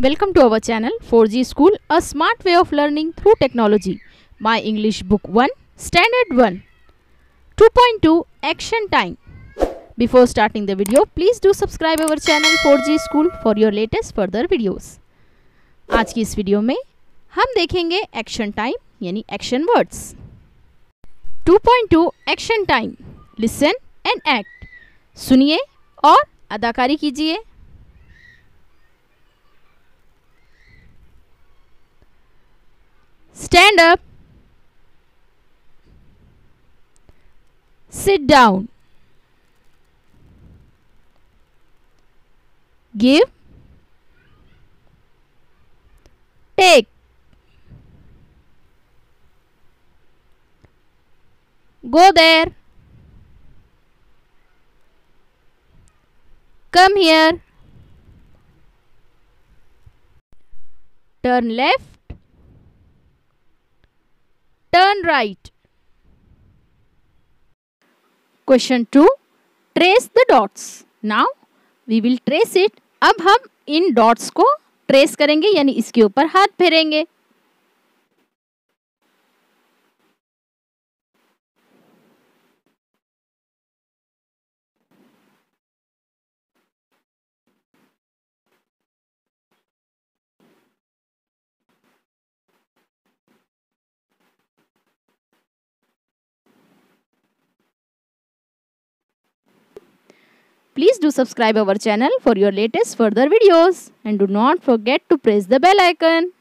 Welcome to our channel 4G School, a smart way of learning through technology. My English Book 1, Standard 1, 2.2 Action Time. Before starting the video, please do subscribe our channel 4G School for your latest further videos. आज की इस video में हम देखेंगे action time यानी action words. 2.2 action time, listen and act. सुनिए और अदाकारी कीजिए। Stand up. Sit down. Give. Take. Go there. Come here. Turn left. Turn right. Question 2. Trace the dots. Now we will trace it. अब हम इन dots को trace करेंगे यानी इसके ऊपर हाथ फेरेंगे। Please do subscribe our channel for your latest further videos and do not forget to press the bell icon.